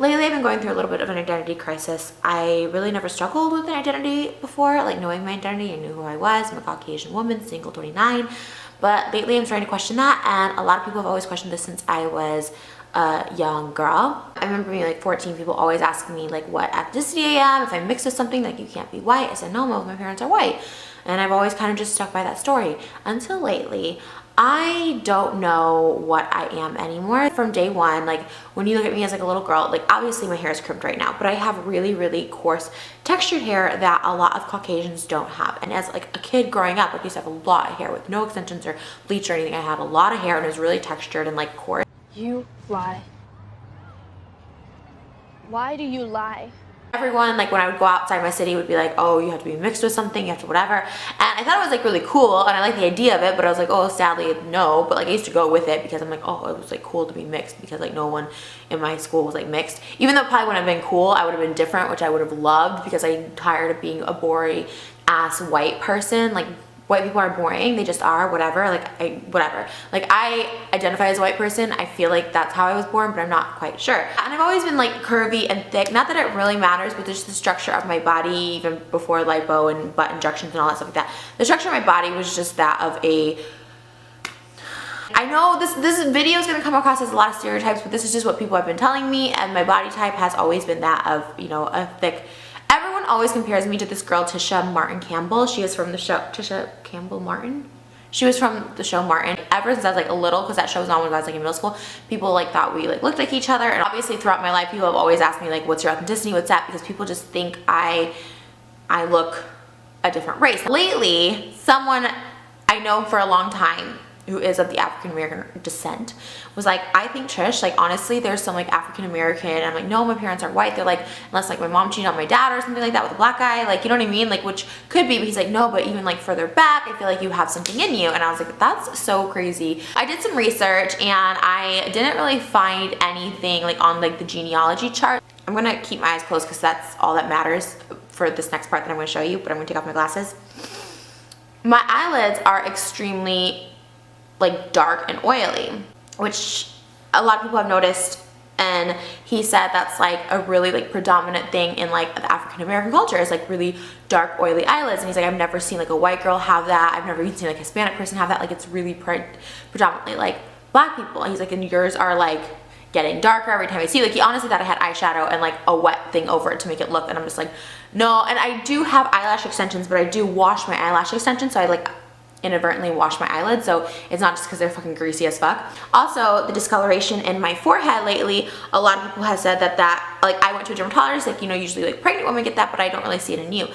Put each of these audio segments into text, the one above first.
lately I've been going through a little bit of an identity crisis. I really never struggled with an identity before, like knowing my identity. I knew who I was. I'm a Caucasian woman, single, 29. But lately I'm starting to question that, and a lot of people have always questioned this since I was a young girl. I remember being like 14, people always asking me like what ethnicity I am, if I'm mixed with something, like you can't be white. I said no, both my parents are white. And I've always kind of just stuck by that story until lately. I don't know what I am anymore. From day one, like when you look at me as like a little girl, like obviously my hair is crimped right now, but I have really, really coarse textured hair that a lot of Caucasians don't have. And as like a kid growing up, like I used to have a lot of hair with no extensions or bleach or anything. I had a lot of hair and it was really textured and like coarse. You lie. Why do you lie? Everyone, like when I would go outside my city, would be like, oh, you have to be mixed with something, you have to whatever. And I thought it was like really cool and I liked the idea of it, but I was like, oh, sadly, no. But like I used to go with it because I'm like, oh, it was like cool to be mixed because like no one in my school was like mixed. Even though it probably wouldn't have been cool, I would have been different, which I would have loved because I'm tired of being a boring ass white person. Like white people are boring, they just are, whatever. Whatever. Like I identify as a white person. I feel like that's how I was born, but I'm not quite sure. And I've always been like curvy and thick. Not that it really matters, but just the structure of my body, even before lipo and butt injections and all that stuff like that. The structure of my body was just that of a, I know this video is going to come across as a lot of stereotypes, but this is just what people have been telling me, and my body type has always been that of, you know, a thick. Everyone always compares me to this girl, Trisha Martin Campbell. She is from the show, Trisha Campbell Martin? She was from the show Martin. Ever since I was like a little, because that show was on when I was like in middle school, people like thought we like looked like each other. And obviously throughout my life, people have always asked me like, what's your ethnicity, what's that? Because people just think I look a different race. Lately, someone I know for a long time who is of the African-American descent was like, I think Trish, like honestly there's some like African-American, and I'm like, no, my parents are white. They're like, unless like my mom cheated on my dad or something like that with a black guy, like, you know what I mean, like, which could be, but he's like, no, but even like further back, I feel like you have something in you. And I was like, that's so crazy. I did some research and I didn't really find anything like on like the genealogy chart. I'm gonna keep my eyes closed because that's all that matters for this next part that I'm gonna show you, but I'm gonna take off my glasses. My eyelids are extremely like dark and oily, which a lot of people have noticed, and he said that's like a really like predominant thing in like the African American culture, is like really dark oily eyelids. And he's like, I've never seen like a white girl have that, I've never even seen like a Hispanic person have that, like it's really predominantly like black people. And he's like, and yours are like getting darker every time I see you. Like he honestly thought I had eyeshadow and like a wet thing over it to make it look, and I'm just like, no. And I do have eyelash extensions, but I do wash my eyelash extensions, so I like inadvertently wash my eyelids, so it's not just because they're fucking greasy as fuck. Also, the discoloration in my forehead lately, a lot of people have said that like I went to a dermatologist, like, you know, usually like pregnant women get that, but I don't really see it in you.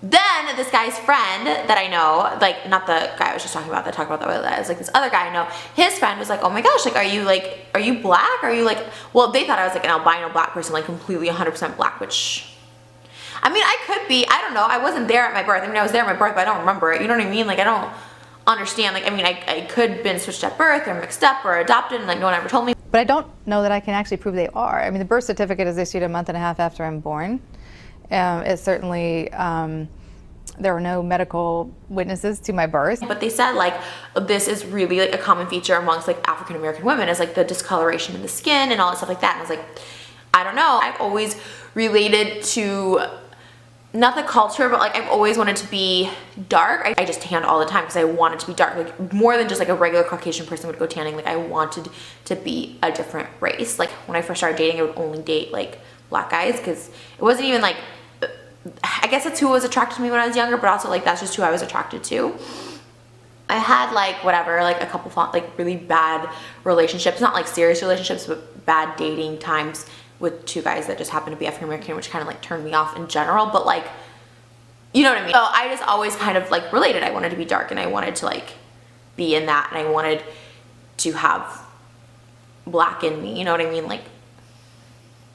Then this guy's friend that I know, like not the guy I was just talking about that talked about that, it's like this other guy I know, his friend was like, oh my gosh, like are you black? Are you like, well, they thought I was like an albino black person, like completely 100% black, which I mean, I could be, I don't know, I wasn't there at my birth. I mean, I was there at my birth, but I don't remember it, you know what I mean? Like, I don't understand, like, I mean, I could have been switched at birth or mixed up or adopted, and like no one ever told me. But I don't know that I can actually prove they are. I mean, the birth certificate is issued a month and a half after I'm born. It certainly, there were no medical witnesses to my birth. But they said like this is really like a common feature amongst like African American women, is like the discoloration in the skin and all that stuff like that. And I was like, I don't know. I've always related to, not the culture, but like I've always wanted to be dark. I just tanned all the time because I wanted to be dark, like more than just like a regular Caucasian person would go tanning. Like I wanted to be a different race. Like when I first started dating, I would only date like black guys because it wasn't even like, I guess that's who was attracted to me when I was younger, but also like that's just who I was attracted to. I had like whatever, like a couple like really bad relationships, not like serious relationships, but bad dating times with two guys that just happened to be African American, which kind of like turned me off in general, but like, you know what I mean? So I just always kind of like related. I wanted to be dark and I wanted to like be in that, and I wanted to have black in me, you know what I mean? Like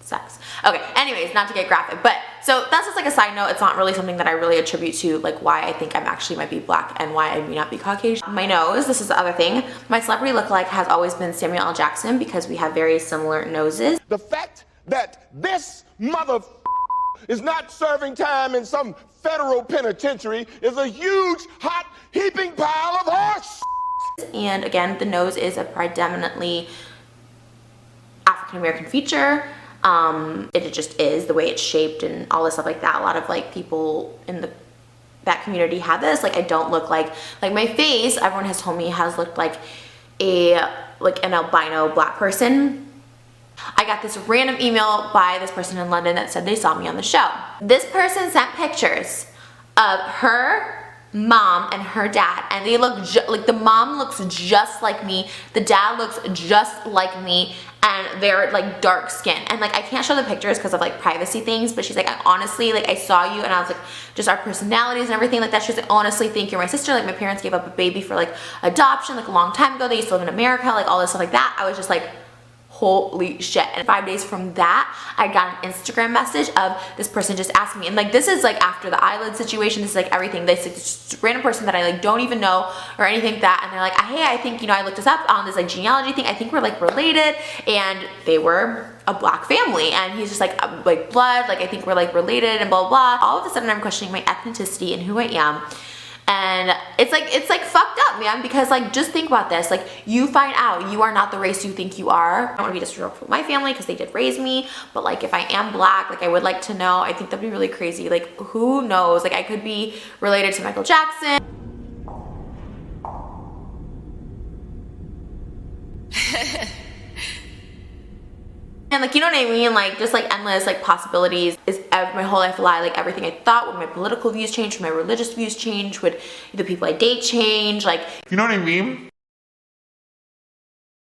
sex. Okay, anyways, not to get graphic, but so that's just like a side note. It's not really something that I really attribute to like why I think I'm actually might be black and why I may not be Caucasian. My nose, this is the other thing. My celebrity lookalike has always been Samuel L. Jackson because we have very similar noses. The fact that this mother is not serving time in some federal penitentiary is a huge, hot, heaping pile of horse. And again, the nose is a predominantly African American feature. It just is the way it's shaped and all this stuff like that. A lot of like people in that community have this. Like I don't look like my face, everyone has told me, has looked like an albino black person. I got this random email by this person in London that said they saw me on the show. This person sent pictures of her mom and her dad, and they look like the mom looks just like me, the dad looks just like me, and they're like dark skin. And like I can't show the pictures because of like privacy things, but she's like, I honestly, like I saw you and I was like, just our personalities and everything like that. She's like, honestly think you're my sister. Like my parents gave up a baby for like adoption like a long time ago. They used to live in America, like all this stuff like that. I was just like, holy shit. And 5 days from that, I got an Instagram message of this person just asked me, and like this is like after the eyelid situation, this is like everything. This like, just random person that I like don't even know or anything like that, and they're like, hey, I think, you know, I looked this up on this like genealogy thing, I think we're like related, and they were a black family, and he's just like blood, like I think we're like related and blah blah. All of a sudden I'm questioning my ethnicity and who I am. And it's like fucked up, man, because like just think about this, like you find out you are not the race you think you are. I don't want to be disrespectful with my family because they did raise me, but like if I am black, like I would like to know. I think that'd be really crazy. Like who knows, like I could be related to Michael Jackson. And like, you know what I mean? Like just like endless like possibilities. Is my whole life a lie? Like everything I thought, would my political views change? Would my religious views change? Would the people I date change? Like, you know what I mean?